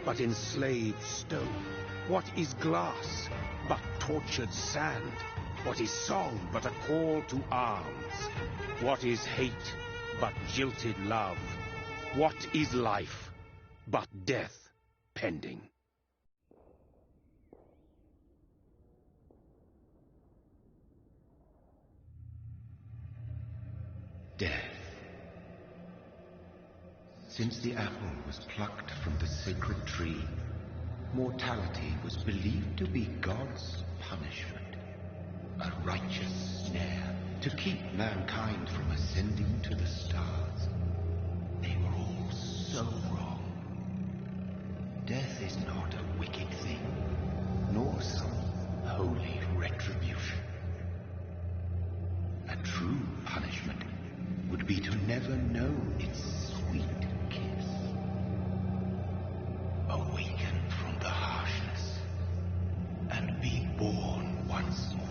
but enslaved stone? What is glass but tortured sand? What is song but a call to arms? What is hate but jilted love? What is life but death pending? Death. Since the apple was plucked from the sacred tree, mortality was believed to be God's punishment, a righteous snare to keep mankind from ascending to the stars. They were all so wrong. Death is not a wicked thing, nor some holy retribution. A true punishment would be to never know its sweet kiss. Awaken from the harshness and be born once more.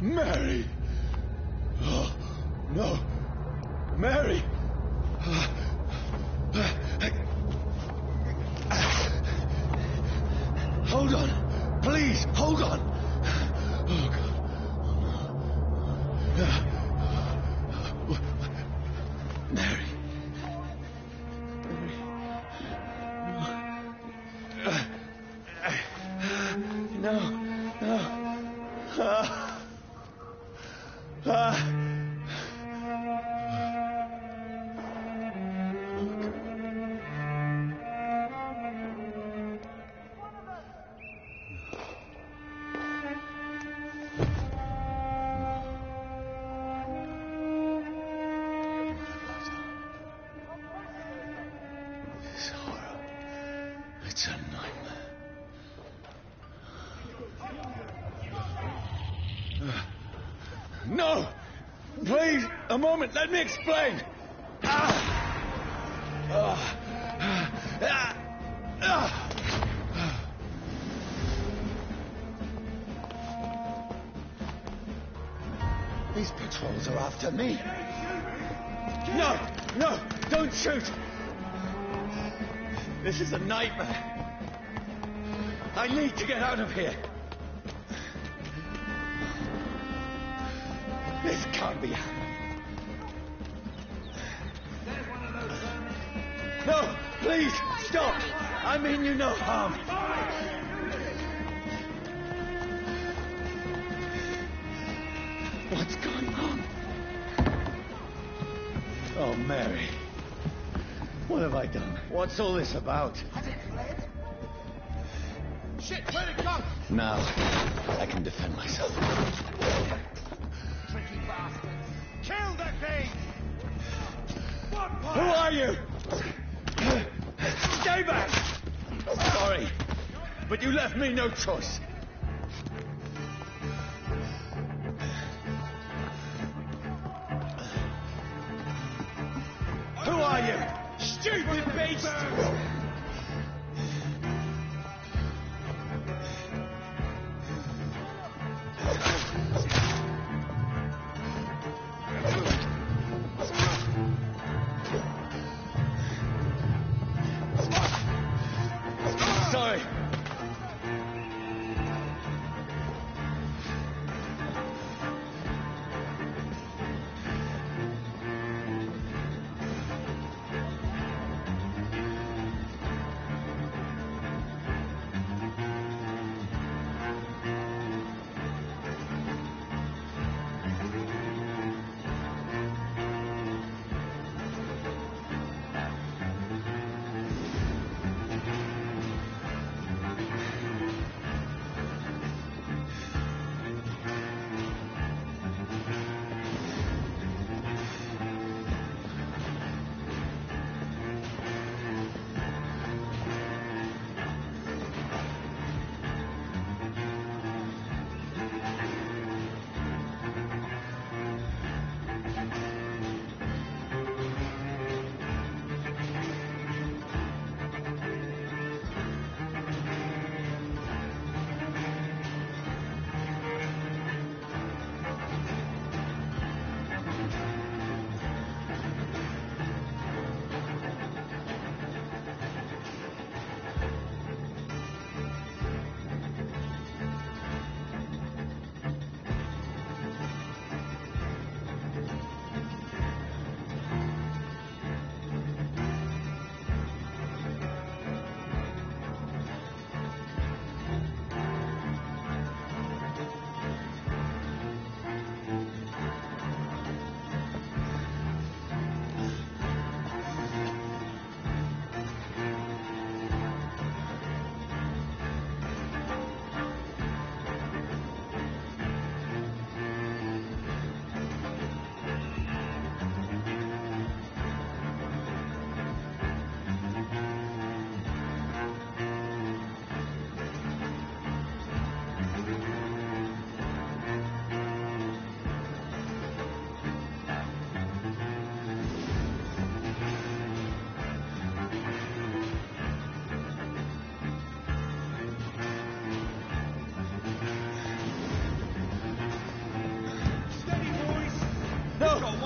Mary! Oh, no! Mary! Hold on! Please, hold on! Oh, God. Mary. No, no. This horror, it's a nightmare. No! Please, a moment, let me explain! These patrols are after me. No! No! Don't shoot! This is a nightmare. I need to get out of here. This can't be happening. No, please, stop! I mean you no harm. What's going on? Oh, Mary. What have I done? What's all this about? Has it fled? Shit, where'd it go? Now, I can defend myself. Tricky bastards. Kill the king! Who are you? Stay back! Sorry, but you left me no choice. Who are you? Stupid beast! Sorry.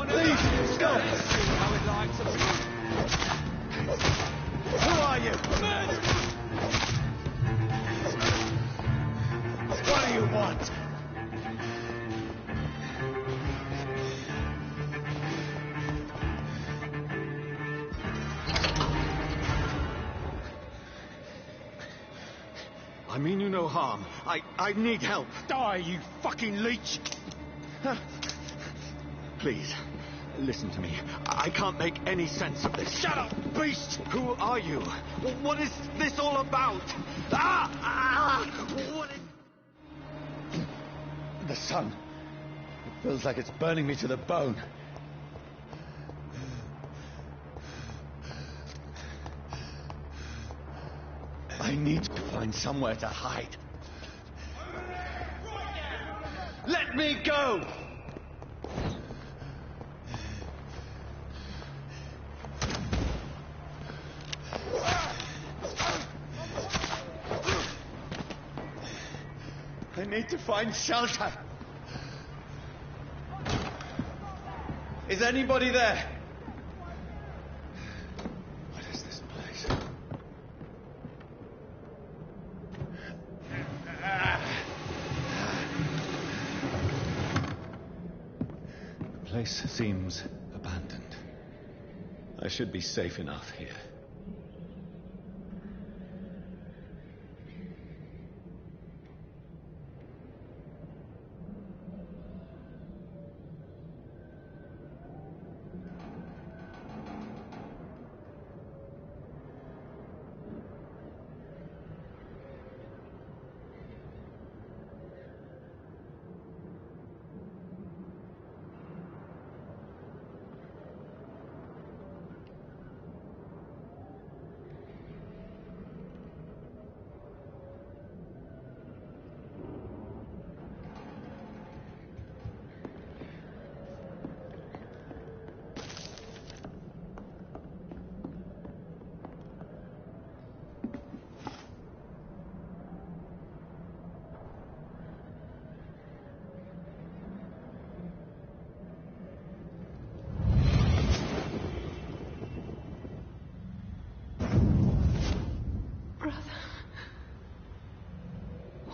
Please, stop! Who are you? What do you want? I mean you no harm. I need help. Die, you fucking leech! Please, listen to me. I can't make any sense of this. Shut up, beast! Who are you? What is this all about? What is... The sun. It feels like it's burning me to the bone. I need to find somewhere to hide. Let me go! I need to find shelter. Is anybody there? What is this place? place seems abandoned. I should be safe enough here.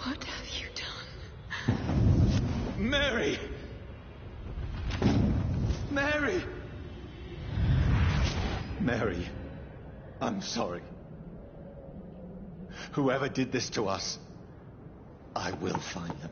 What have you done? Mary! Mary! Mary, I'm sorry. Whoever did this to us, I will find them.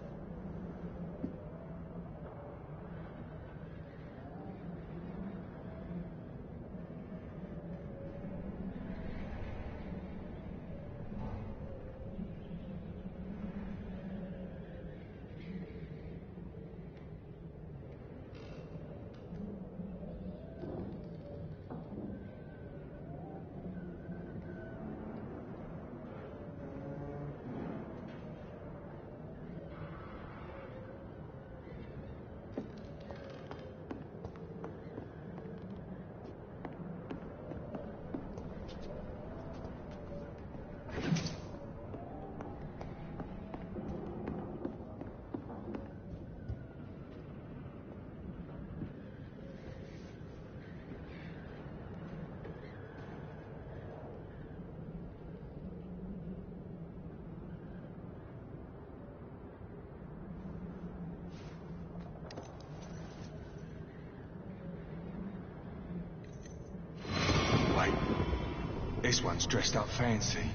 This one's dressed up fancy.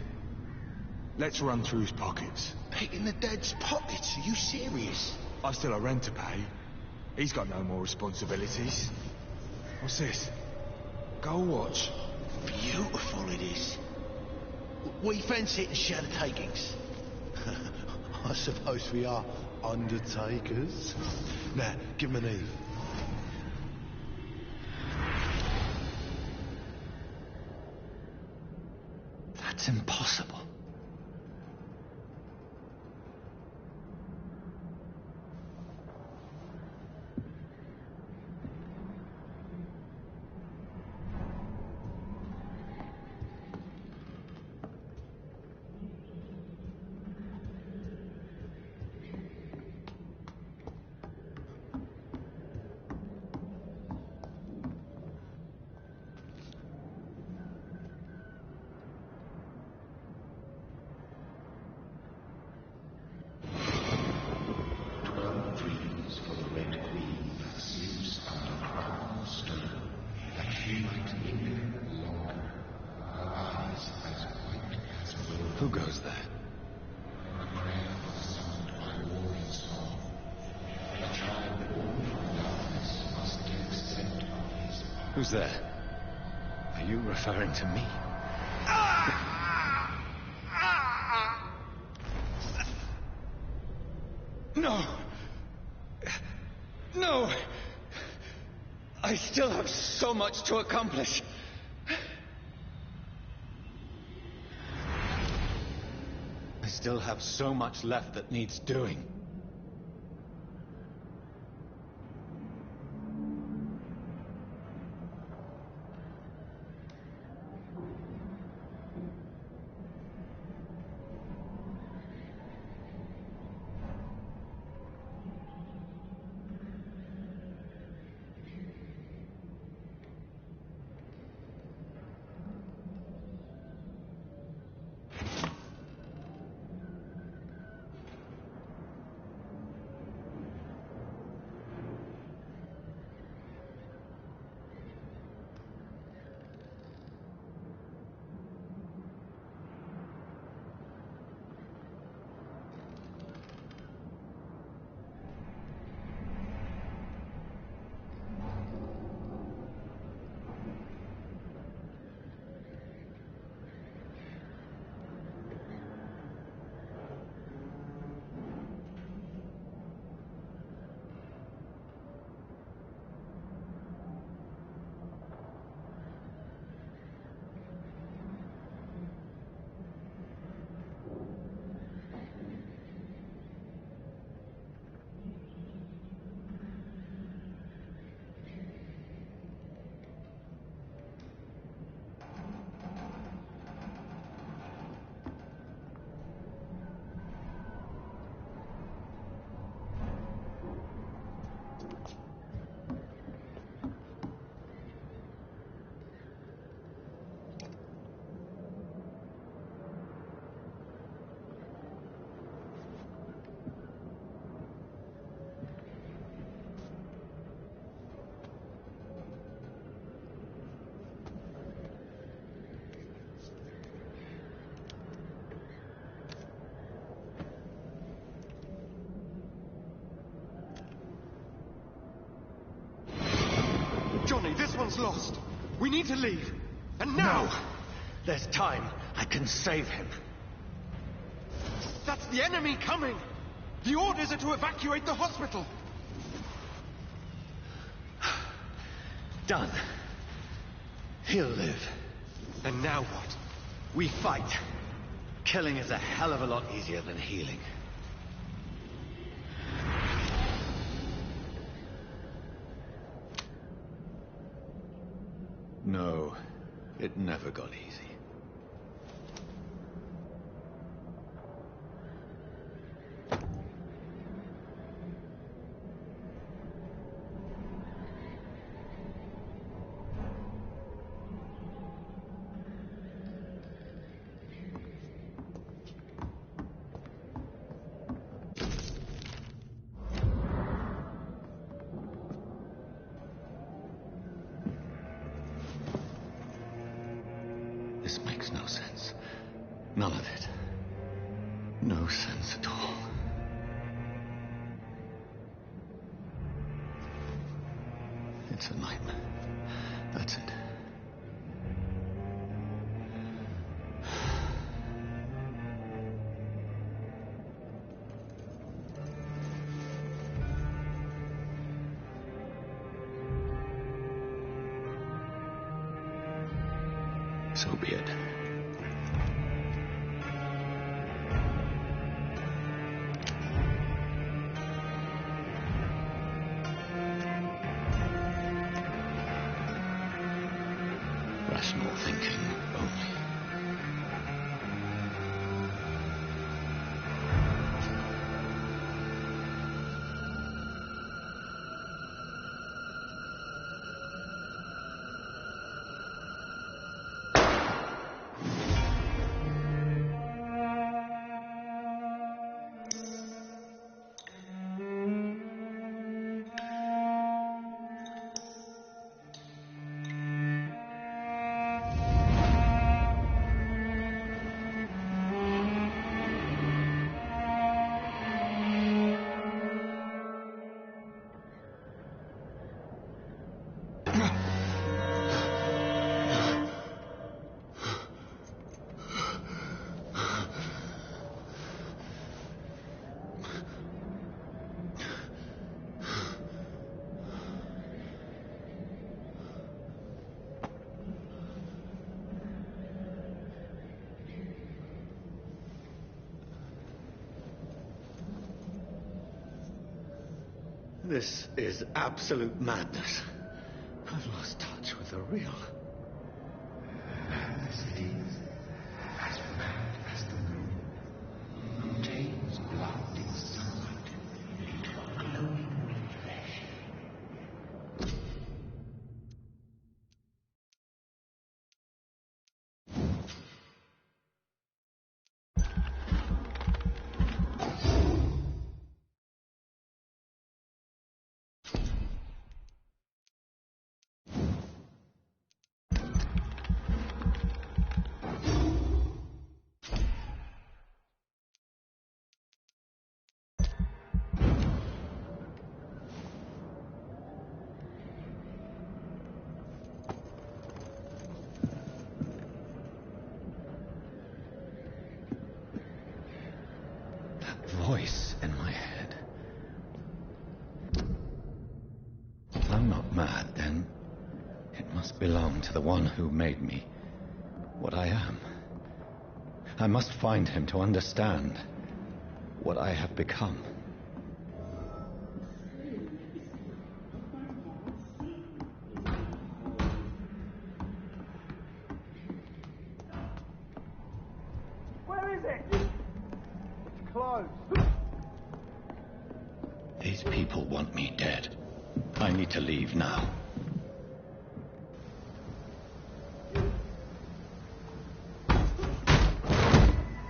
Let's run through his pockets. Picking the dead's pockets? Are you serious? I've still a rent to pay. He's got no more responsibilities. What's this? Gold watch. Beautiful it is. We fence it and share the takings. I suppose we are undertakers. Now, give him an Eve. That's impossible. Who goes there? Who's there? Are you referring to me? No! No! I still have so much to accomplish. I still have so much left that needs doing. Everyone's lost. We need to leave. And now! No. There's time. I can save him. That's the enemy coming! The orders are to evacuate the hospital! Done. He'll live. And now what? We fight. Killing is a hell of a lot easier than healing. No, it never got easy. This makes no sense. None of it. No sense at all. It's a nightmare. That's it. So be it. Rational thinking only. This is absolute madness. I've lost touch with the real. As it is, as mad as the moon, contains blood inside into a glowing flesh. Voice in my head. If I'm not mad, then it must belong to the one who made me what I am. I must find him to understand what I have become. Where is it? It's closed. These people want me dead. I need to leave now.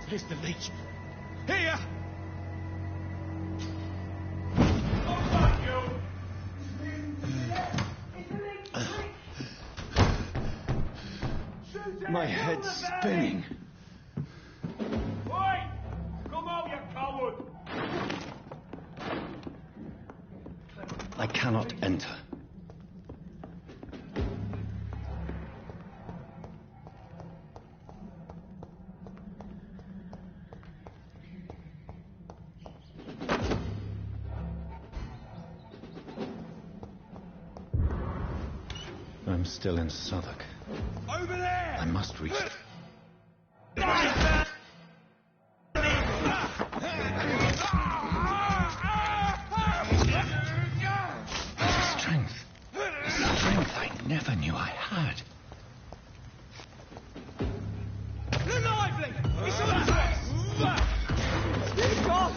Here's the leech. Here! My head's spinning. Oi! Come out, you coward! I cannot enter. am still in Southwark. Over there! I must reach it. Strength. Strength I never knew I had. Lively! It's all to us! You've got...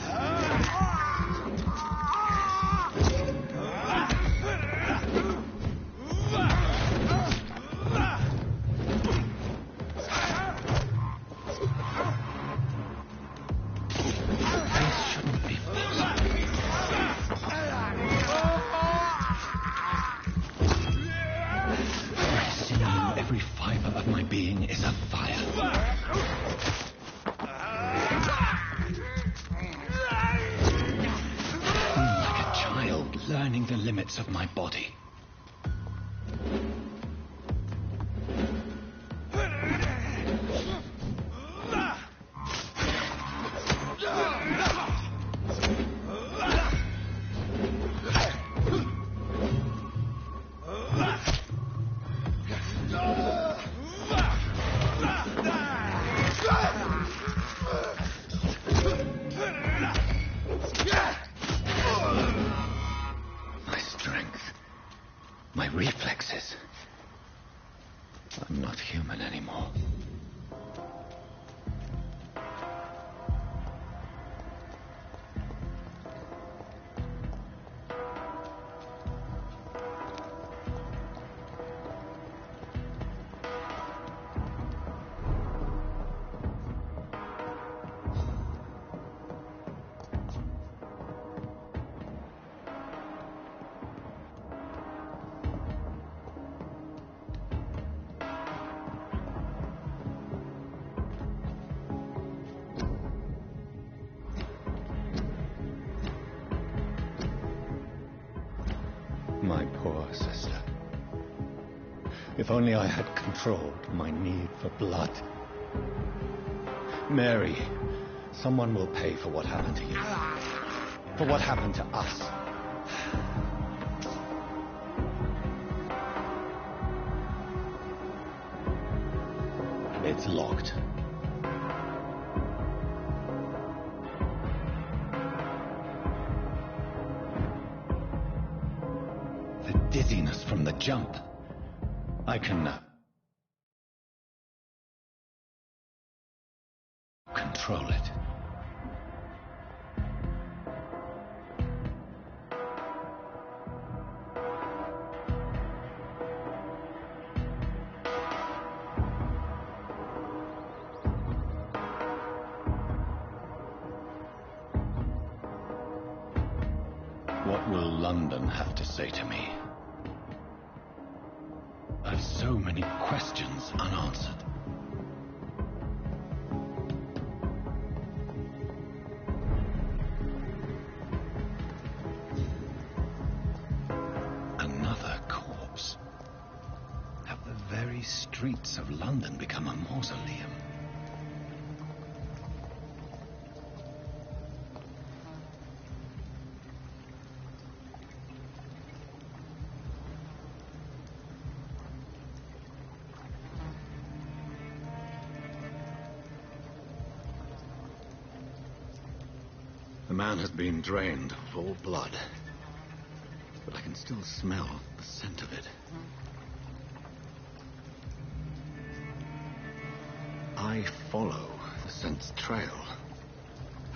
Every fiber of my being is afire. I'm like a child learning the limits of my body. My reflexes. I'm not human anymore. My poor sister. If only I had controlled my need for blood. Mary, someone will pay for what happened to you. For what happened to us. It's locked. Dizziness from the jump. I can control it. What will London have to say to me? I've so many questions unanswered. Another corpse. Have the very streets of London become a mausoleum? The man has been drained of all blood, but I can still smell the scent of it. I follow the scent's trail.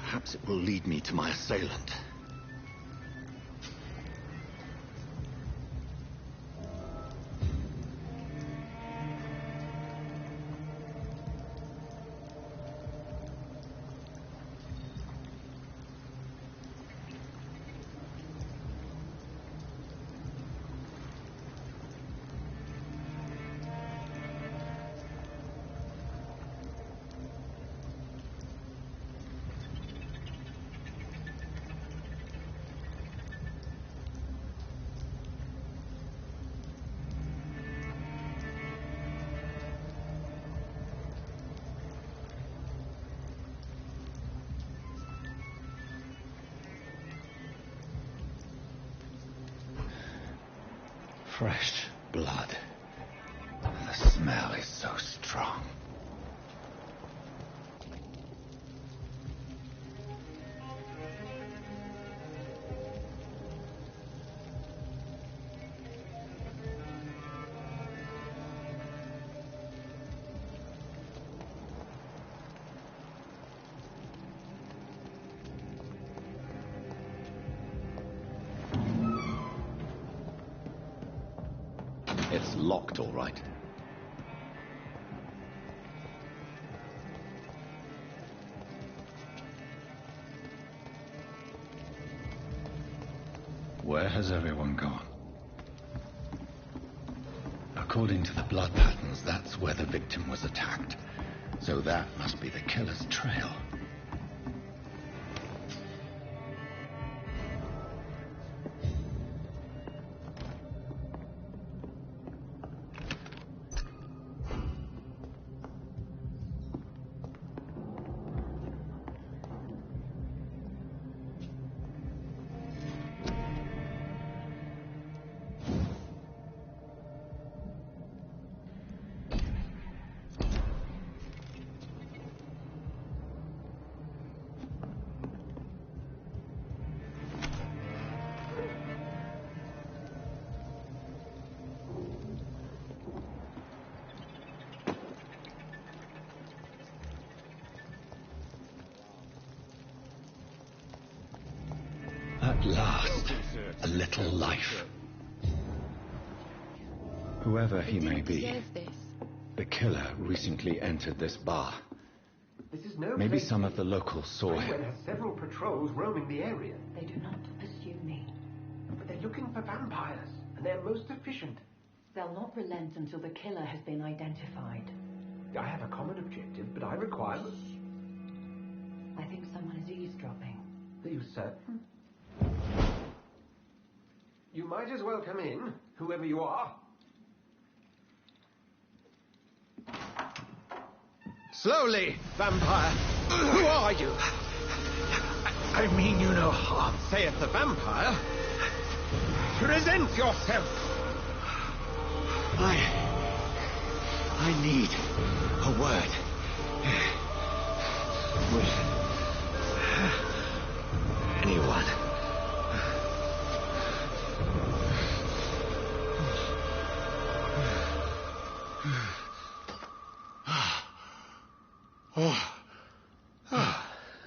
Perhaps it will lead me to my assailant. Fresh blood. The smell is so strong. It's locked, all right. Where has everyone gone? According to the blood patterns, that's where the victim was attacked. So that must be the killer's trail. At last, a little life. Whoever he may be, the killer recently entered this bar. This is no Maybe place. some of the locals saw him. Brentwood has several patrols roaming the area. They do not pursue me. But they're looking for vampires, and they're most efficient. They'll not relent until the killer has been identified. I have a common objective, but I require... I think someone is eavesdropping. Are you certain? You might as well come in, whoever you are. Slowly, vampire. Who are you? I mean you no harm. Saith the vampire. Present yourself. I need a word with anyone.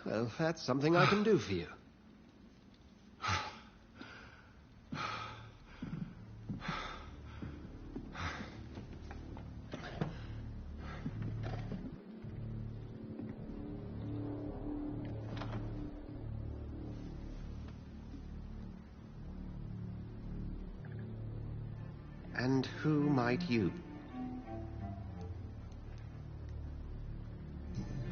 Well, that's something I can do for you. And who might you?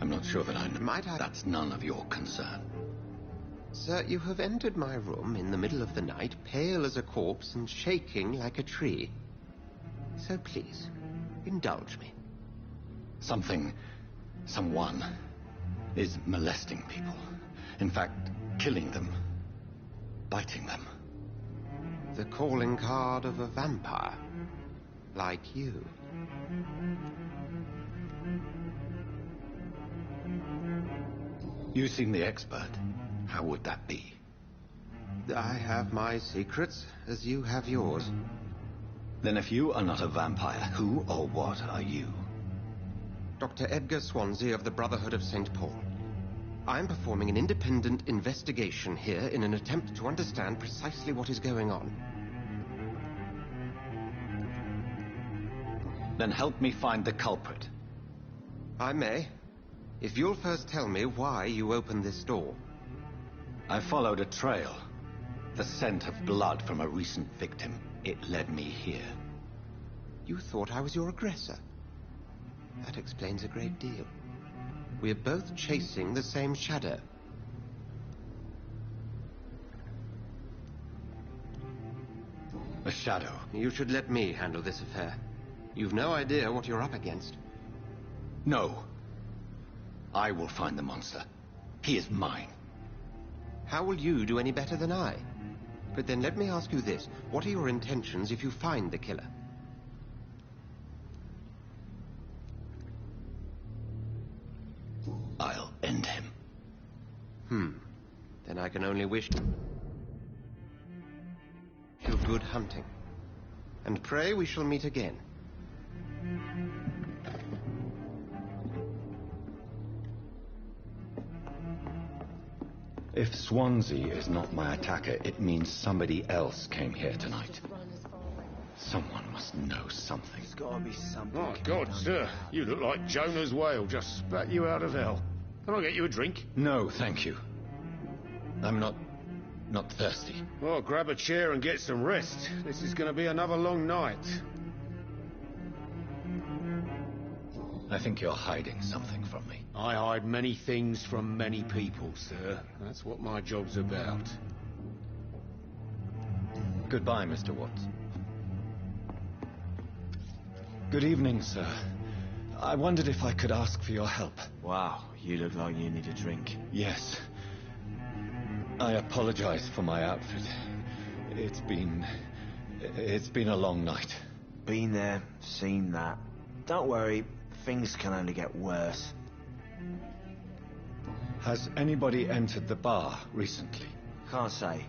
I'm not sure that I know. Might I- That's none of your concern. Sir, you have entered my room in the middle of the night, pale as a corpse and shaking like a tree. So please, indulge me. Someone is molesting people. In fact, killing them. Biting them. The calling card of a vampire. Like you. You seem the expert. How would that be? I have my secrets, as you have yours. Then if you are not a vampire, who or what are you? Dr. Edgar Swansea of the Brotherhood of St. Paul. I'm performing an independent investigation here in an attempt to understand precisely what is going on. Then help me find the culprit. I may, if you'll first tell me why you opened this door. I followed a trail. The scent of blood from a recent victim. It led me here. You thought I was your aggressor. That explains a great deal. We're both chasing the same shadow. A shadow. You should let me handle this affair. You've no idea what you're up against. No. I will find the monster. He is mine. How will you do any better than I? But then let me ask you this. What are your intentions if you find the killer? Then I can only wish you good hunting. And pray we shall meet again. If Swansea is not my attacker, it means somebody else came here tonight. Someone must know something. There's gotta be something. My God, sir, you look like Jonah's whale just spat you out of hell. Can I get you a drink? No, thank you. I'm not thirsty. Well, grab a chair and get some rest. This is going to be another long night. I think you're hiding something from me. I hide many things from many people, sir. That's what my job's about. Goodbye, Mr. Watts. Good evening, sir. I wondered if I could ask for your help. Wow, you look like you need a drink. Yes. I apologize for my outfit. It's been a long night. Been there, seen that. Don't worry, things can only get worse. Has anybody entered the bar recently? Can't say.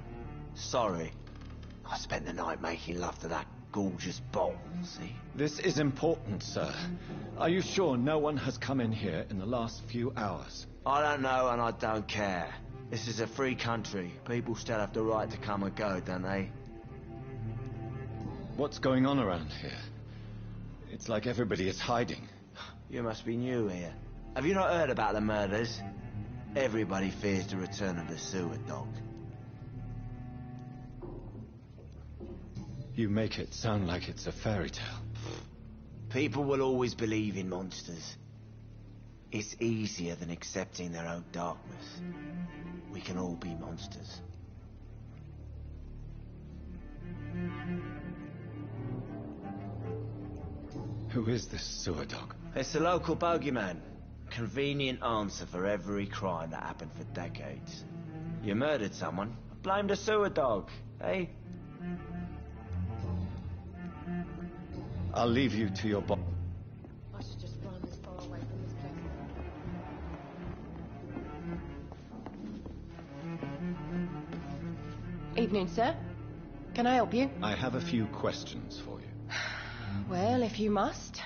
Sorry. I spent the night making love to that gorgeous bottle, see? This is important, sir. Are you sure no one has come in here in the last few hours? I don't know and I don't care. This is a free country. People still have the right to come and go, don't they? What's going on around here? It's like everybody is hiding. You must be new here. Have you not heard about the murders? Everybody fears the return of the sewer dog. You make it sound like it's a fairy tale. People will always believe in monsters. It's easier than accepting their own darkness. We can all be monsters. Who is this sewer dog? It's the local bogeyman. Convenient answer for every crime that happened for decades. You murdered someone, blame the sewer dog, eh? I'll leave you to your I should just run as far away from this place. Evening, sir. Can I help you? I have a few questions for you. Well, if you must.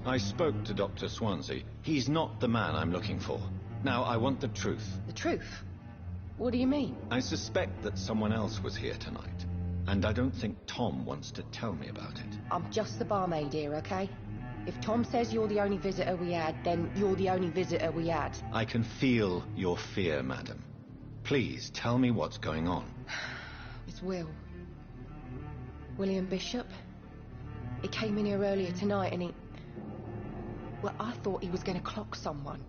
I spoke to Dr. Swansea. He's not the man I'm looking for. Now, I want the truth. The truth? What do you mean? I suspect that someone else was here tonight. And I don't think Tom wants to tell me about it. I'm just the barmaid here, okay? If Tom says you're the only visitor we had, then you're the only visitor we had. I can feel your fear, madam. Please, tell me what's going on. It's Will. William Bishop. He came in here earlier tonight and he... Well, I thought he was going to clock someone.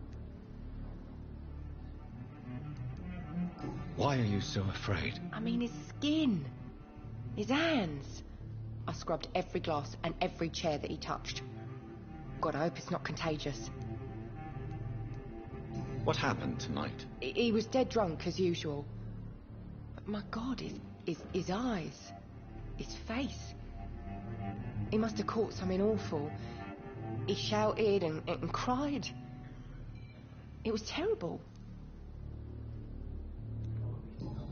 Why are you so afraid? I mean, his skin. His hands. I scrubbed every glass and every chair that he touched. God, I hope it's not contagious. What happened tonight? He was dead drunk, as usual. But my God, his eyes. His face. He must have caught something awful. He shouted and cried. It was terrible.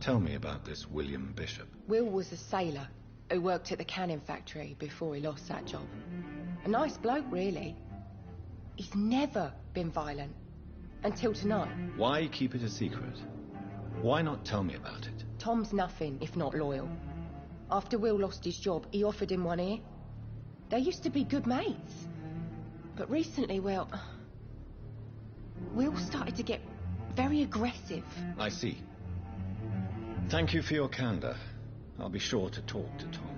Tell me about this William Bishop. Will was a sailor who worked at the canning factory before he lost that job. A nice bloke, really. He's never been violent. Until tonight. Why keep it a secret? Why not tell me about it? Tom's nothing if not loyal. After Will lost his job, he offered him one ear. They used to be good mates. But recently, well... Will started to get very aggressive. I see. Thank you for your candor. I'll be sure to talk to Tom.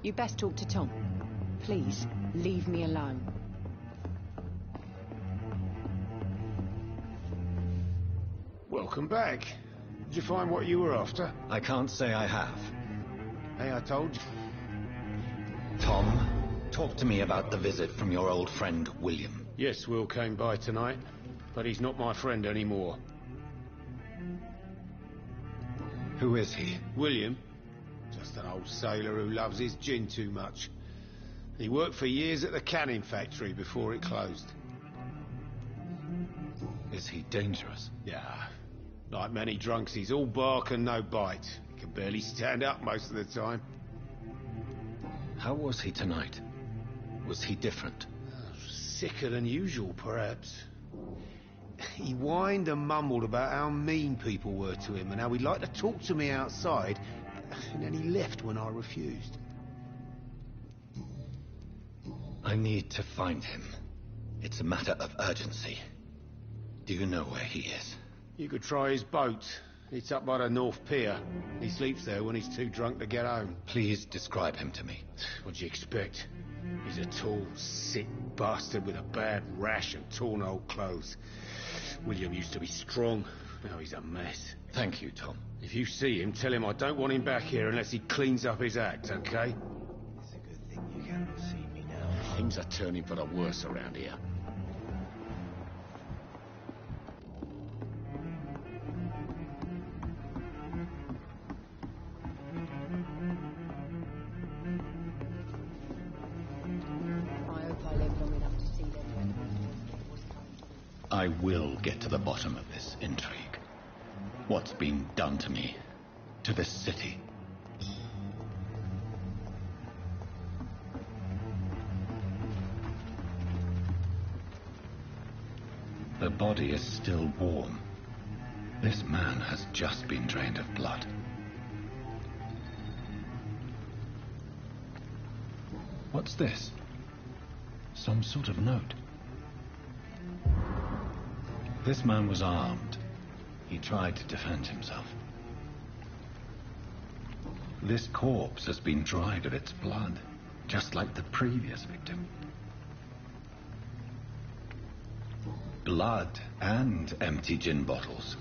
You best talk to Tom. Please, leave me alone. Welcome back. Did you find what you were after? I can't say I have. Hey, I told you. Tom, talk to me about the visit from your old friend, William. Yes, Will came by tonight, but he's not my friend anymore. Who is he? William? Just an old sailor who loves his gin too much. He worked for years at the canning factory before it closed. Is he dangerous? Yeah. Like many drunks, he's all bark and no bite. He can barely stand up most of the time. How was he tonight? Was he different? Sicker than usual, perhaps. He whined and mumbled about how mean people were to him and how he'd like to talk to me outside, and then he left when I refused. I need to find him. It's a matter of urgency. Do you know where he is? You could try his boat. It's up by the North Pier. He sleeps there when he's too drunk to get home. Please describe him to me. What do you expect? He's a tall, sick bastard with a bad rash and torn old clothes. William used to be strong. Now he's a mess. Thank you, Tom. If you see him, tell him I don't want him back here unless he cleans up his act, okay? It's a good thing you cannot see me now. Things are turning for the worse around here. I will get to the bottom of this intrigue. What's been done to me, to this city. The body is still warm. This man has just been drained of blood. What's this? Some sort of note. This man was armed. He tried to defend himself. This corpse has been dried of its blood, just like the previous victim. Blood and empty gin bottles.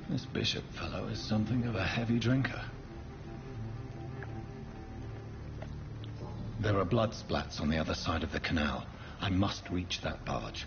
This bishop fellow is something of a heavy drinker. There are blood splats on the other side of the canal. I must reach that barge.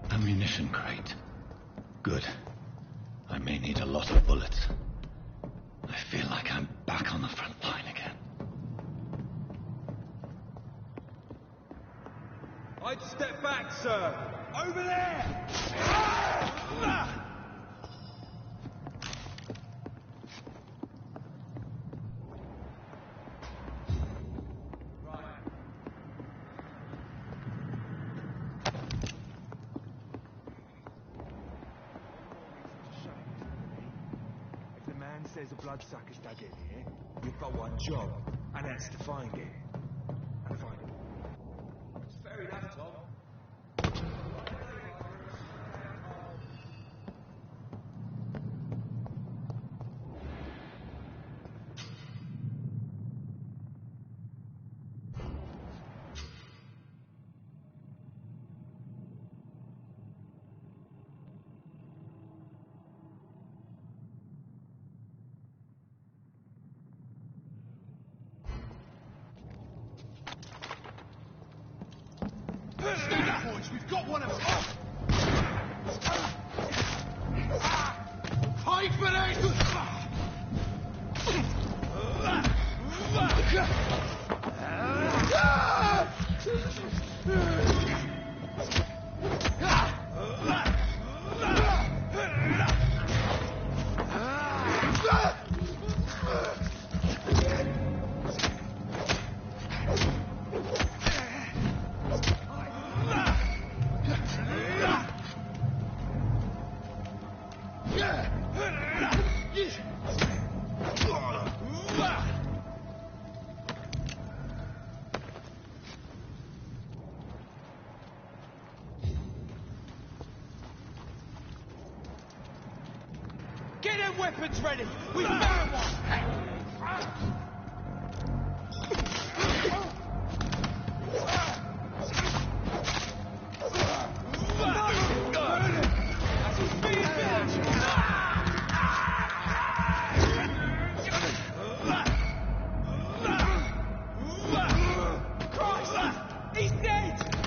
Ammunition crate. Good. I may need a lot of bullets. I feel like I'm back on the front line again. I'd step back, sir. Over there! Says a bloodsucker's dug in here, you've got one job, and that's to find it. And find it. It's fair enough, Tom. Boys, we've got one of them. Hide for Get weapons ready! We found one! He's dead!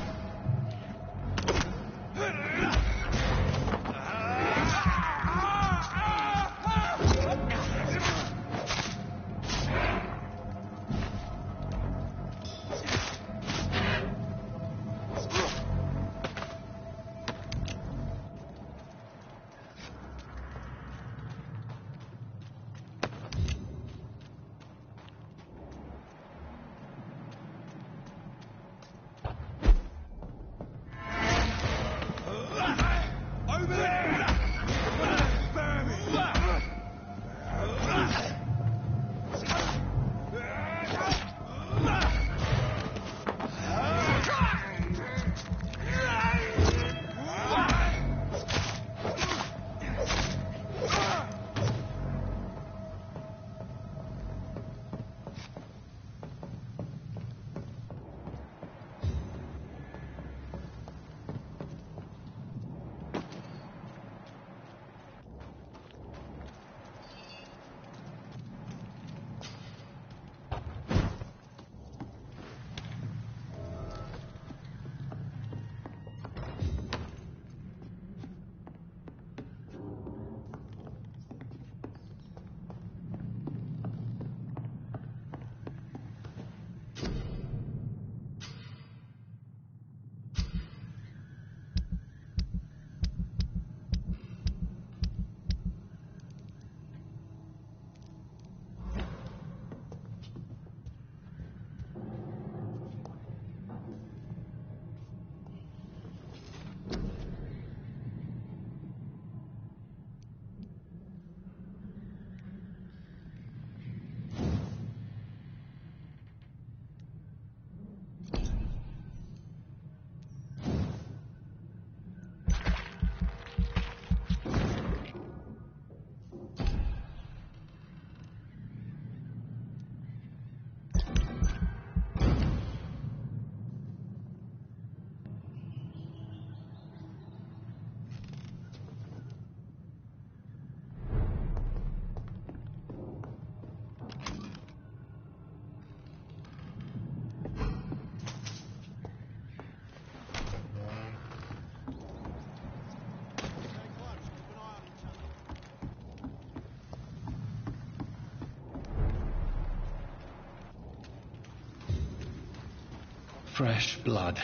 Fresh blood.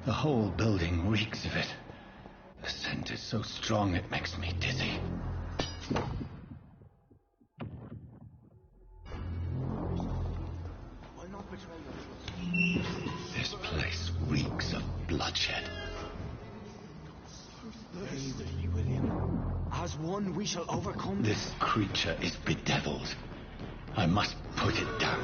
The whole building reeks of it. The scent is so strong it makes me dizzy. This place reeks of bloodshed. Bravely, William. As one, we shall overcome This creature is bedeviled. I must put it down.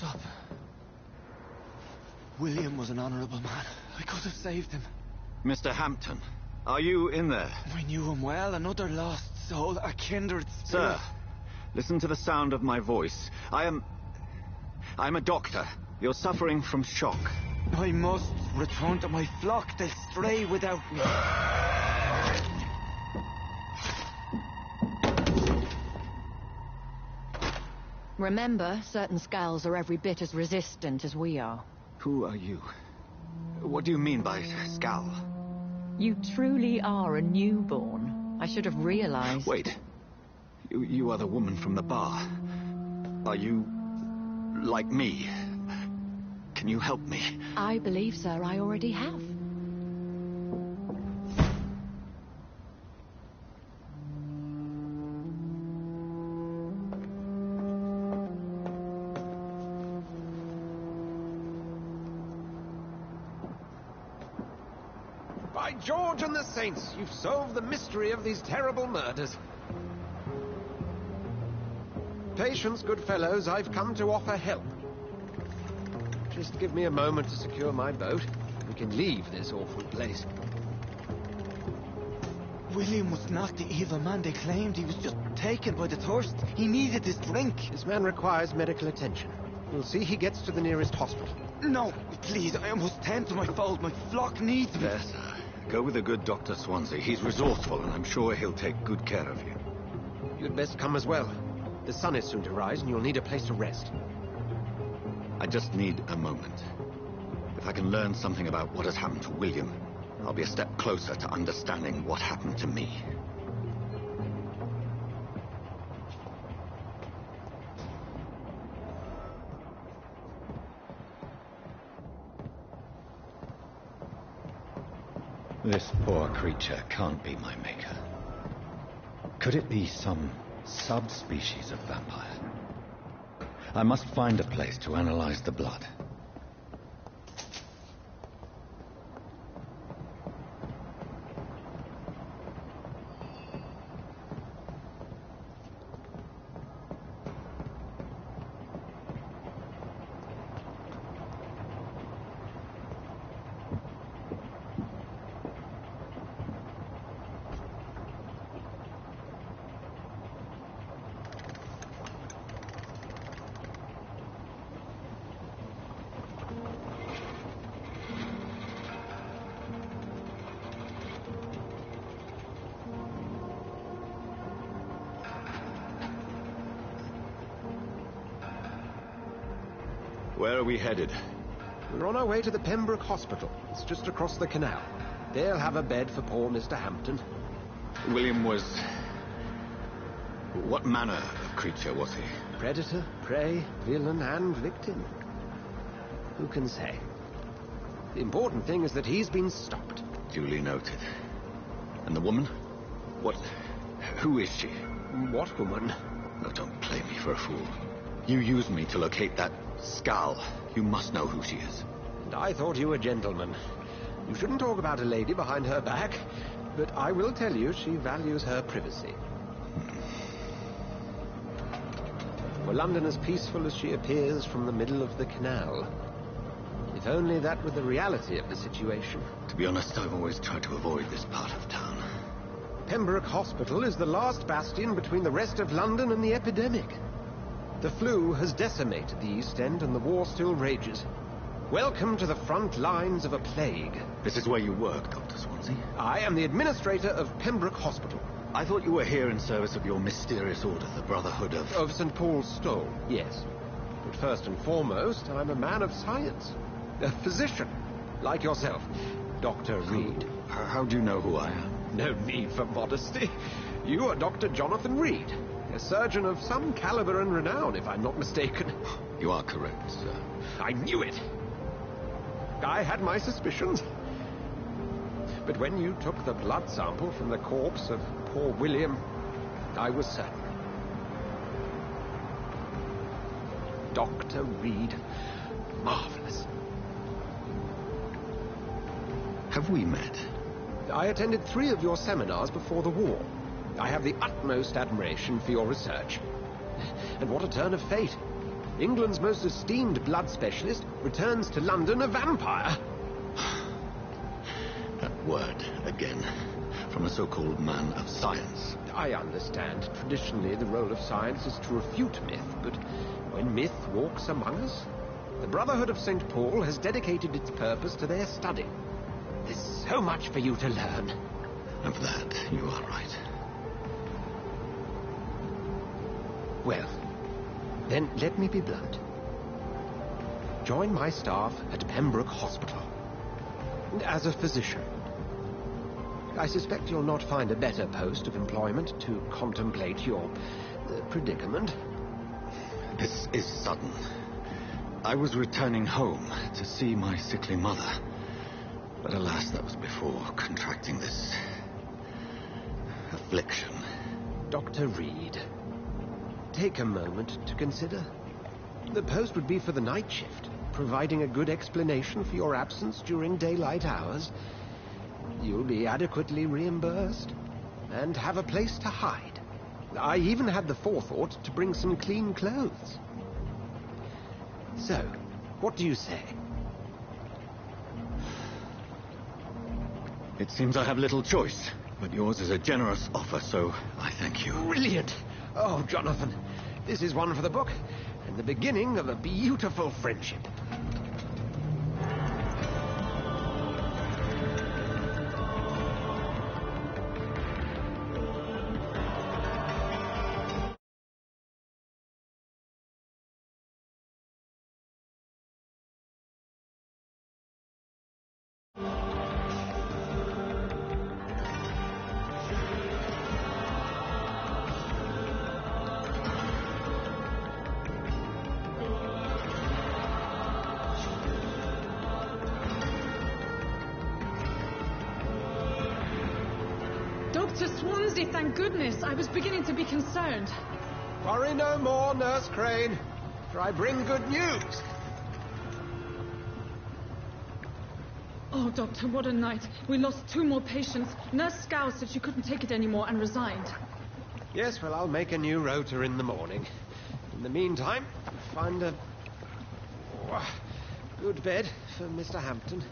Stop. William was an honorable man. I could have saved him. Mr. Hampton, are you in there? I knew him well, another lost soul, a kindred spirit. Sir, listen to the sound of my voice. I'm a doctor. You're suffering from shock. I must return to my flock. They'll stray without me. Remember, certain skulls are every bit as resistant as we are. Who are you? What do you mean by skull? You truly are a newborn. I should have realized. Wait. You are the woman from the bar. Are you like me? Can you help me? I believe, sir, I already have. By George and the Saints, you've solved the mystery of these terrible murders. Patience, good fellows, I've come to offer help. Just give me a moment to secure my boat. We can leave this awful place. William was not the evil man they claimed. He was just taken by the thirst. He needed this drink. This man requires medical attention. We'll see he gets to the nearest hospital. No, please, I must tend to my fold. My flock needs me. Yes, sir. Go with the good Dr. Swansea. He's resourceful, and I'm sure he'll take good care of you. You'd best come as well. The sun is soon to rise, and you'll need a place to rest. I just need a moment. If I can learn something about what has happened to William, I'll be a step closer to understanding what happened to me. This poor creature can't be my maker. Could it be some subspecies of vampire? I must find a place to analyze the blood. Where are we headed? We're on our way to the Pembroke Hospital. It's just across the canal. They'll have a bed for poor Mr. Hampton. William was... What manner of creature was he? Predator, prey, villain, and victim. Who can say? The important thing is that he's been stopped. Duly noted. And the woman? What... Who is she? What woman? Oh, don't play me for a fool. You used me to locate that skull. You must know who she is. And I thought you a gentleman. You shouldn't talk about a lady behind her back, but I will tell you she values her privacy. Were London as peaceful as she appears from the middle of the canal? If only that were the reality of the situation. To be honest, I've always tried to avoid this part of town. Pembroke Hospital is the last bastion between the rest of London and the epidemic. The flu has decimated the East End and the war still rages. Welcome to the front lines of a plague. This is where you work, Dr. Swansea? I am the administrator of Pembroke Hospital. I thought you were here in service of your mysterious order, the Brotherhood of... Of St. Paul's Stole, yes. But first and foremost, I'm a man of science. A physician, like yourself, Dr. Reed. How do you know who I am? No need for modesty. You are Dr. Jonathan Reed, a surgeon of some caliber and renown, if I'm not mistaken. You are correct, sir. I knew it. I had my suspicions. But when you took the blood sample from the corpse of poor William, I was certain. Dr. Reed. Marvelous. Have we met? I attended 3 of your seminars before the war. I have the utmost admiration for your research. And what a turn of fate. England's most esteemed blood specialist returns to London a vampire. That word again, from a so-called man of science. I understand. Traditionally, the role of science is to refute myth, but when myth walks among us, the Brotherhood of St. Paul has dedicated its purpose to their study. There's so much for you to learn. Of that, you are right. Well, then let me be blunt. Join my staff at Pembroke Hospital as a physician. I suspect you'll not find a better post of employment to contemplate your predicament. This is sudden. I was returning home to see my sickly mother. But alas, that was before contracting this affliction. Dr. Reed, take a moment to consider. The post would be for the night shift, providing a good explanation for your absence during daylight hours. You'll be adequately reimbursed and have a place to hide. I even had the forethought to bring some clean clothes. So, what do you say? It seems I have little choice, but yours is a generous offer, so I thank you. Brilliant! Oh, Jonathan, this is one for the book, and the beginning of a beautiful friendship. Dr. Swansea, thank goodness. I was beginning to be concerned. Worry no more, Nurse Crane, for I bring good news. Oh, Doctor, what a night. We lost 2 more patients. Nurse Scow said she couldn't take it anymore and resigned. Yes, well, I'll make a new rota in the morning. In the meantime, find a good bed for Mr. Hampton.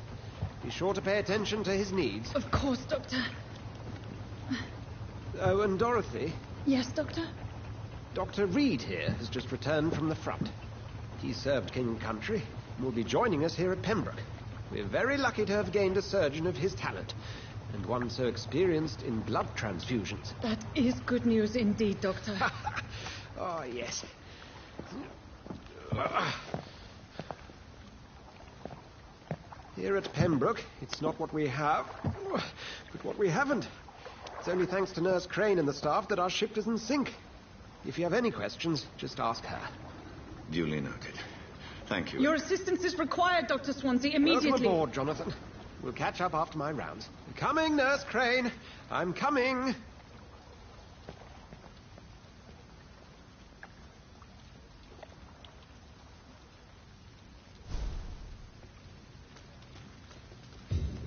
Be sure to pay attention to his needs. Of course, Doctor. Oh, and Dorothy? Yes, Doctor? Dr. Reed here has just returned from the front. He served King and Country and will be joining us here at Pembroke. We're very lucky to have gained a surgeon of his talent, and one so experienced in blood transfusions. That is good news indeed, Doctor. Oh, yes. Here at Pembroke, it's not what we have, but what we haven't. It's only thanks to Nurse Crane and the staff that our ship doesn't sink. If you have any questions, just ask her. Duly noted. Thank you. Your assistance is required, Dr. Swansea, immediately. Welcome aboard, Jonathan. We'll catch up after my rounds. I'm coming, Nurse Crane. I'm coming.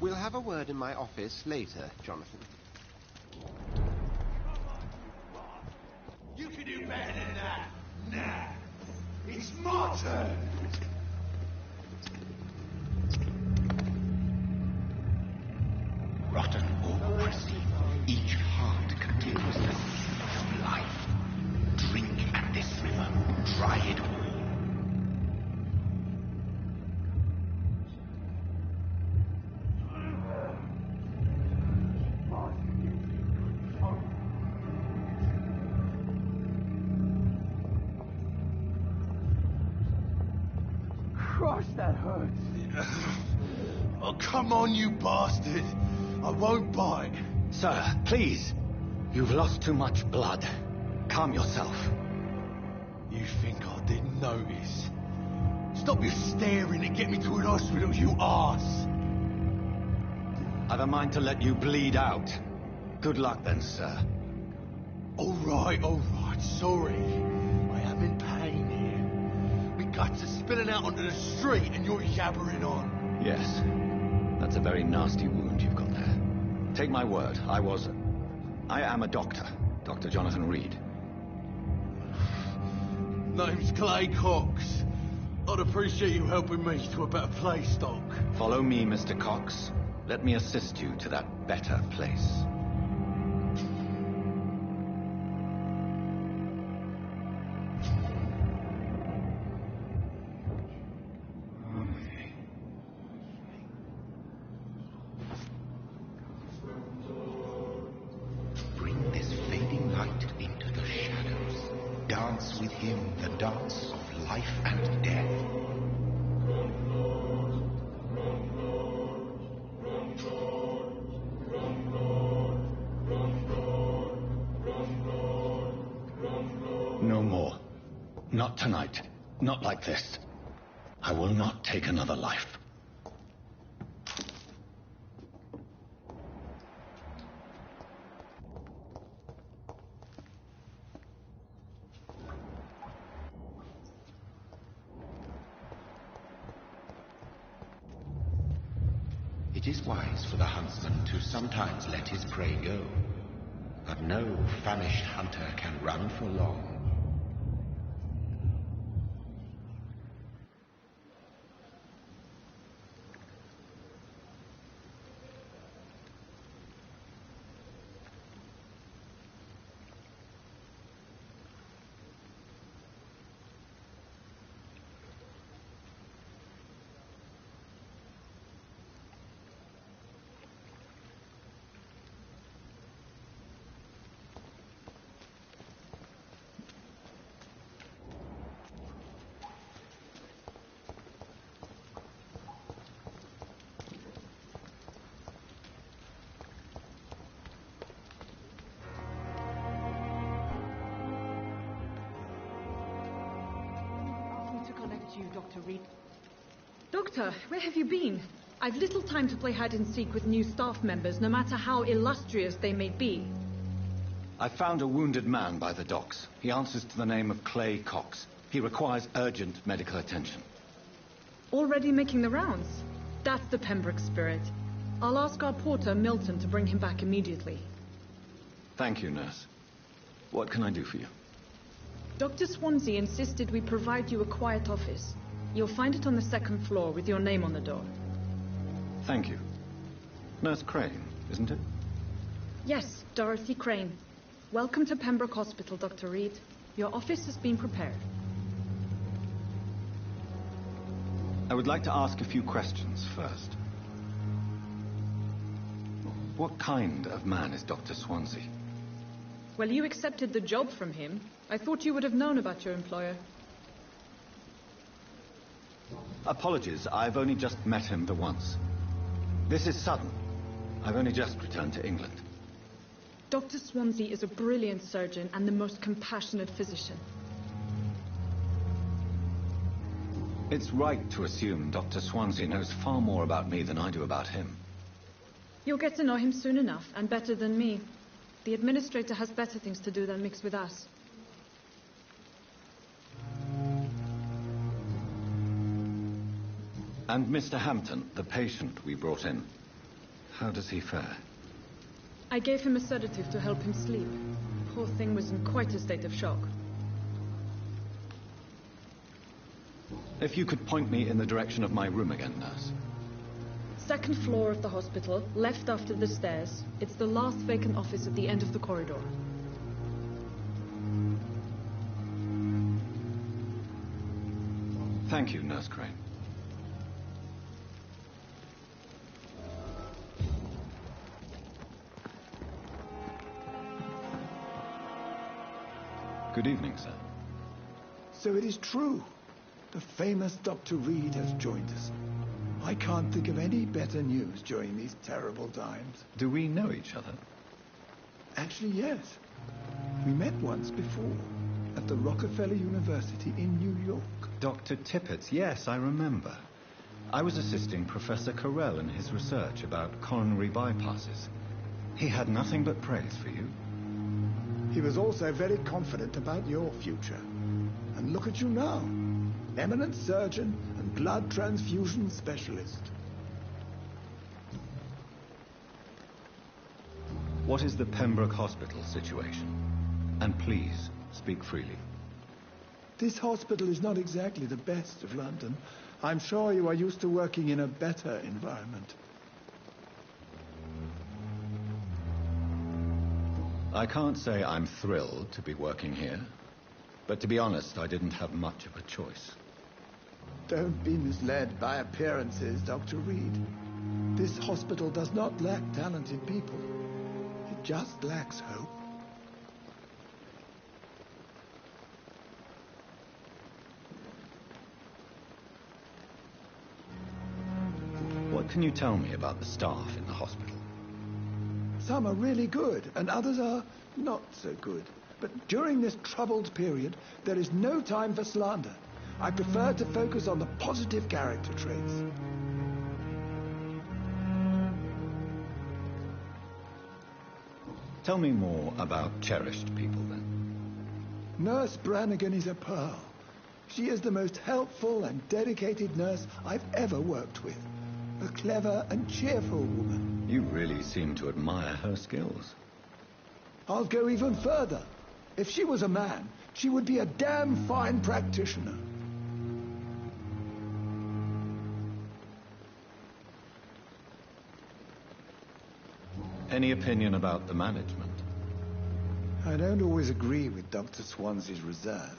We'll have a word in my office later, Jonathan. You can do better than that. Nah. It's my turn. Rotten or pristine, each heart contains the seed of life. Drink at this river, try it all. Gosh, that hurts. Oh, come on, you bastard. I won't bite. Sir, please. You've lost too much blood. Calm yourself. You think I didn't notice? Stop your staring and get me to an hospital, you arse. I've a mind to let you bleed out. Good luck then, sir. All right, sorry. I am in pain here. My guts are spilling out onto the street and you're yabbering on. Yes. That's a very nasty wound you've got there. Take my word, I am a doctor. Dr. Jonathan Reed. Name's Clay Cox. I'd appreciate you helping me to a better place, Doc. Follow me, Mr. Cox. Let me assist you to that better place. Bring this fading light into the shadows. Dance with him the dance of life and death. No more. Not tonight. Not like this. I will not take another life. It is wise for the huntsman to sometimes let his prey go, but no famished hunter can run for long. Dr. Reed. Doctor, where have you been? I've little time to play hide and seek with new staff members, no matter how illustrious they may be. I found a wounded man by the docks. He answers to the name of Clay Cox. He requires urgent medical attention. Already making the rounds? That's the Pembroke spirit. I'll ask our porter, Milton, to bring him back immediately. Thank you, nurse. What can I do for you? Dr. Swansea insisted we provide you a quiet office. You'll find it on the second floor with your name on the door. Thank you. Nurse Crane, isn't it? Yes, Dorothy Crane. Welcome to Pembroke Hospital, Dr. Reed. Your office has been prepared. I would like to ask a few questions first. What kind of man is Dr. Swansea? Well, you accepted the job from him. I thought you would have known about your employer. Apologies, I've only just met him the once. This is sudden. I've only just returned to England. Dr. Swansea is a brilliant surgeon and the most compassionate physician. It's right to assume Dr. Swansea knows far more about me than I do about him. You'll get to know him soon enough, and better than me. The administrator has better things to do than mix with us. And Mr. Hampton, the patient we brought in, how does he fare? I gave him a sedative to help him sleep. Poor thing was in quite a state of shock. If you could point me in the direction of my room again, nurse. Second floor of the hospital, left after the stairs. It's the last vacant office at the end of the corridor. Thank you, Nurse Crane. Good evening, sir. So it is true. The famous Dr. Reed has joined us. I can't think of any better news during these terrible times. Do we know each other? Actually, yes. We met once before, at the Rockefeller University in New York. Dr. Tippett, yes, I remember. I was assisting Professor Carell in his research about coronary bypasses. He had nothing but praise for you. He was also very confident about your future. And look at you now. Eminent surgeon and blood transfusion specialist. What is the Pembroke Hospital situation? And please, speak freely. This hospital is not exactly the best of London. I'm sure you are used to working in a better environment. I can't say I'm thrilled to be working here, but to be honest, I didn't have much of a choice. Don't be misled by appearances, Dr. Reed. This hospital does not lack talented people. It just lacks hope. What can you tell me about the staff in the hospital? Some are really good, and others are not so good. But during this troubled period, there is no time for slander. I prefer to focus on the positive character traits. Tell me more about cherished people, then. Nurse Brannigan is a pearl. She is the most helpful and dedicated nurse I've ever worked with. A clever and cheerful woman. You really seem to admire her skills. I'll go even further. If she was a man, she would be a damn fine practitioner. Any opinion about the management? I don't always agree with Dr. Swansea's reserve,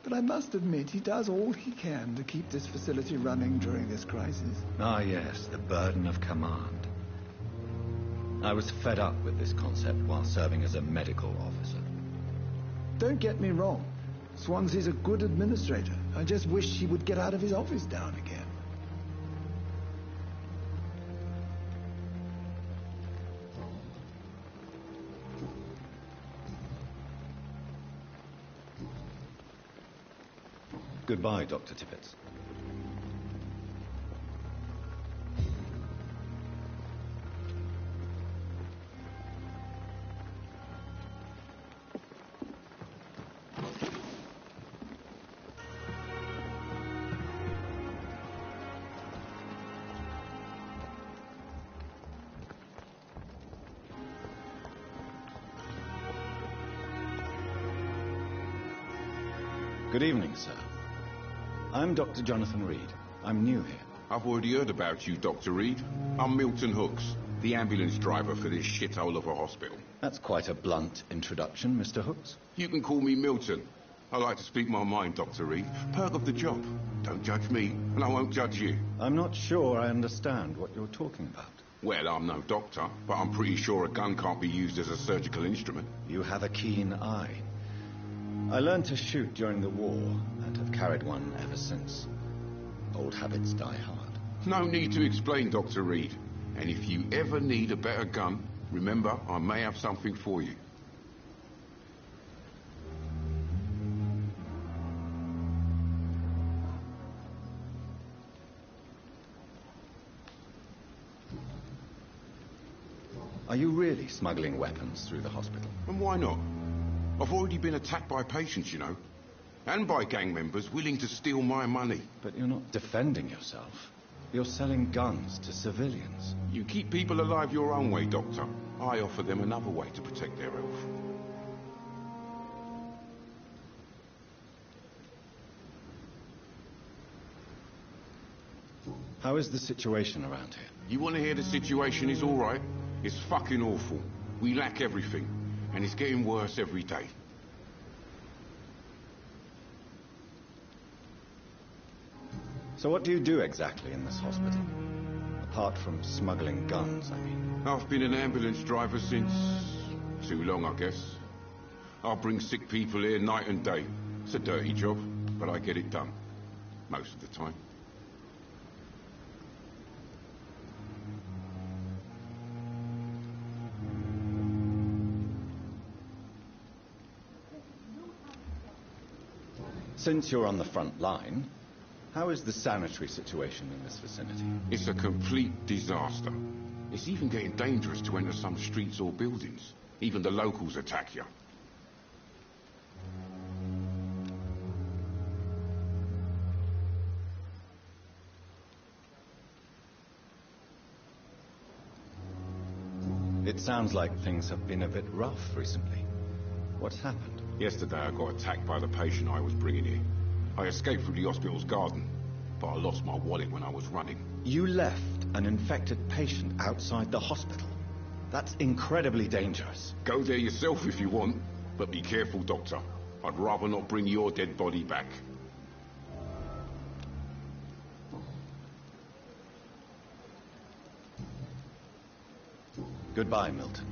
but I must admit he does all he can to keep this facility running during this crisis. Ah, yes, the burden of command. I was fed up with this concept while serving as a medical officer. Don't get me wrong. Swansea's a good administrator. I just wish he would get out of his office down again. Goodbye, Dr. Tippett. Good evening, sir. I'm Dr. Jonathan Reed. I'm new here. I've already heard about you, Dr. Reed. I'm Milton Hooks, the ambulance driver for this shithole of a hospital. That's quite a blunt introduction, Mr. Hooks. You can call me Milton. I like to speak my mind, Dr. Reed. Perk of the job. Don't judge me, and I won't judge you. I'm not sure I understand what you're talking about. Well, I'm no doctor, but I'm pretty sure a gun can't be used as a surgical instrument. You have a keen eye. I learned to shoot during the war, and have carried one ever since. Old habits die hard. No need to explain, Dr. Reed. And if you ever need a better gun, remember, I may have something for you. Are you really smuggling weapons through the hospital? And why not? I've already been attacked by patients, you know. And by gang members willing to steal my money. But you're not defending yourself. You're selling guns to civilians. You keep people alive your own way, Doctor. I offer them another way to protect their health. How is the situation around here? You want to hear the situation is all right? It's fucking awful. We lack everything. And it's getting worse every day. So what do you do exactly in this hospital? Apart from smuggling guns, I mean. I've been an ambulance driver since... too long, I guess. I bring sick people here night and day. It's a dirty job, but I get it done. Most of the time. Since you're on the front line, how is the sanitary situation in this vicinity? It's a complete disaster. It's even getting dangerous to enter some streets or buildings. Even the locals attack you. It sounds like things have been a bit rough recently. What's happened? Yesterday I got attacked by the patient I was bringing here. I escaped through the hospital's garden, but I lost my wallet when I was running. You left an infected patient outside the hospital? That's incredibly dangerous. Go there yourself if you want, but be careful, Doctor. I'd rather not bring your dead body back. Goodbye, Milton.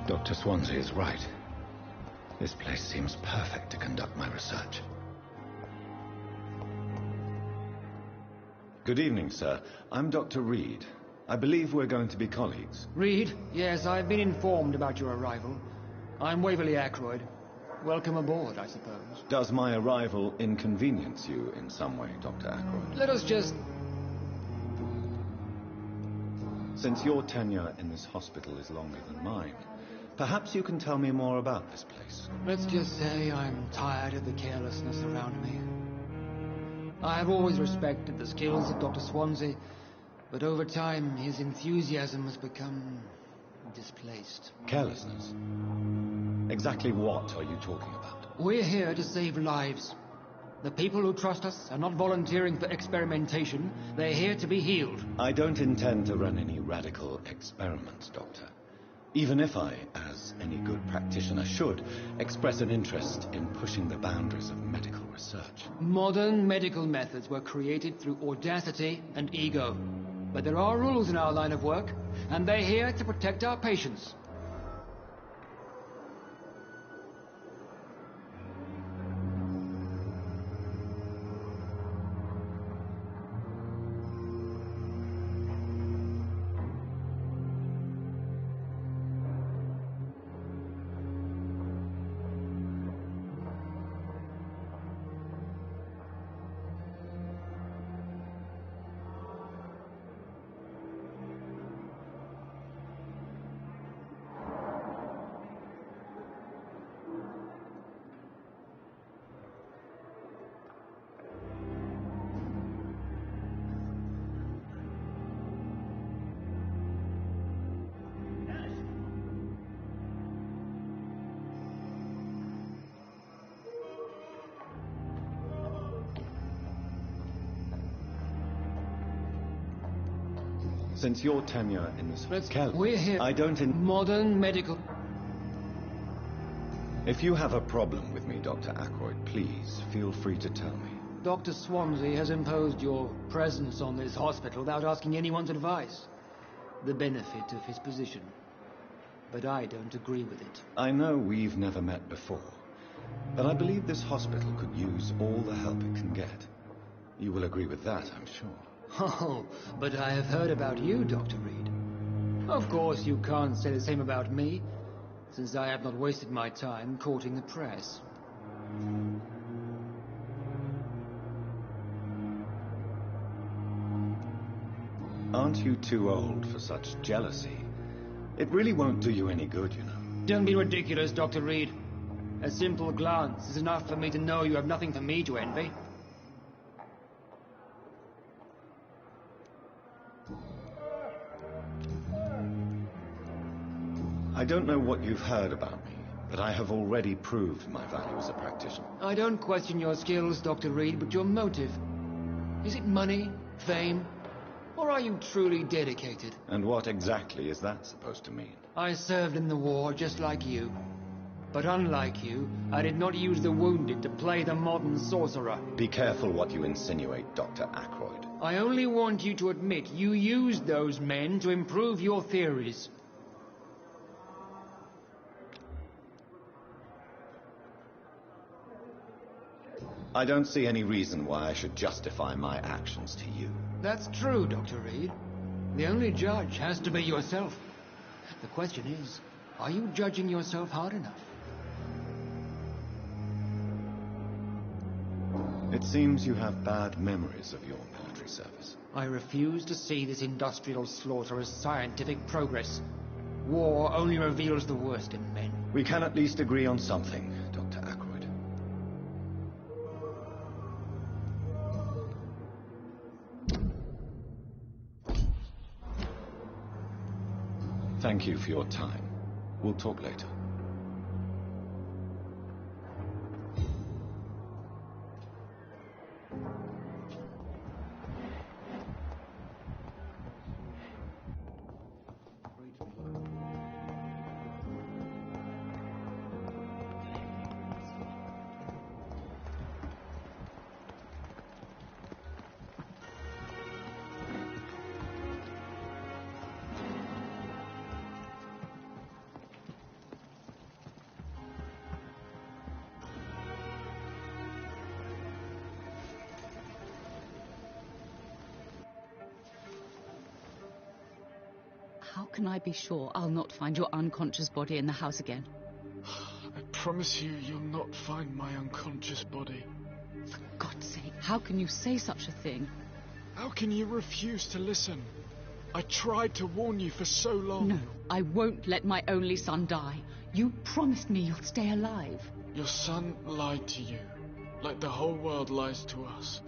Dr. Swansea is right. This place seems perfect to conduct my research. Good evening, sir. I'm Dr. Reed. I believe we're going to be colleagues. Reed? Yes, I've been informed about your arrival. I'm Waverly Ackroyd. Welcome aboard, I suppose. Does my arrival inconvenience you in some way, Dr. Ackroyd? Let us just... Since your tenure in this hospital is longer than mine, perhaps you can tell me more about this place. Let's just say I'm tired of the carelessness around me. I have always respected the skills of Dr. Swansea, but over time his enthusiasm has become displaced. Carelessness? Exactly what are you talking about? We're here to save lives. The people who trust us are not volunteering for experimentation. They're here to be healed. I don't intend to run any radical experiments, Doctor. Even if I, as any good practitioner should, express an interest in pushing the boundaries of medical research. Modern medical methods were created through audacity and ego. But there are rules in our line of work, and they're here to protect our patients. Since your tenure in this... We're here... I don't... Modern medical... If you have a problem with me, Dr. Ackroyd, please feel free to tell me. Dr. Swansea has imposed your presence on this hospital without asking anyone's advice. The benefit of his position. But I don't agree with it. I know we've never met before, but I believe this hospital could use all the help it can get. You will agree with that, I'm sure. Oh, but I have heard about you, Dr. Reed. Of course, you can't say the same about me, since I have not wasted my time courting the press. Aren't you too old for such jealousy? It really won't do you any good, you know. Don't be ridiculous, Dr. Reed. A simple glance is enough for me to know you have nothing for me to envy. I don't know what you've heard about me, but I have already proved my value as a practitioner. I don't question your skills, Dr. Reed, but your motive. Is it money, fame, or are you truly dedicated? And what exactly is that supposed to mean? I served in the war just like you. But unlike you, I did not use the wounded to play the modern sorcerer. Be careful what you insinuate, Dr. Ackroyd. I only want you to admit you used those men to improve your theories. I don't see any reason why I should justify my actions to you. That's true, Dr. Reed. The only judge has to be yourself. question is, are you judging yourself hard enough? It seems you have bad memories of your military service. I refuse to see this industrial slaughter as scientific progress. War only reveals the worst in men. We can at least agree on something, Dr. Ackroyd. Thank you for your time. We'll talk later. How can I be sure I'll not find your unconscious body in the house again? I promise you, you'll not find my unconscious body. For God's sake, how can you say such a thing? How can you refuse to listen? I tried to warn you for so long. No, I won't let my only son die. You promised me you'll stay alive. Your son lied to you, like the whole world lies to us.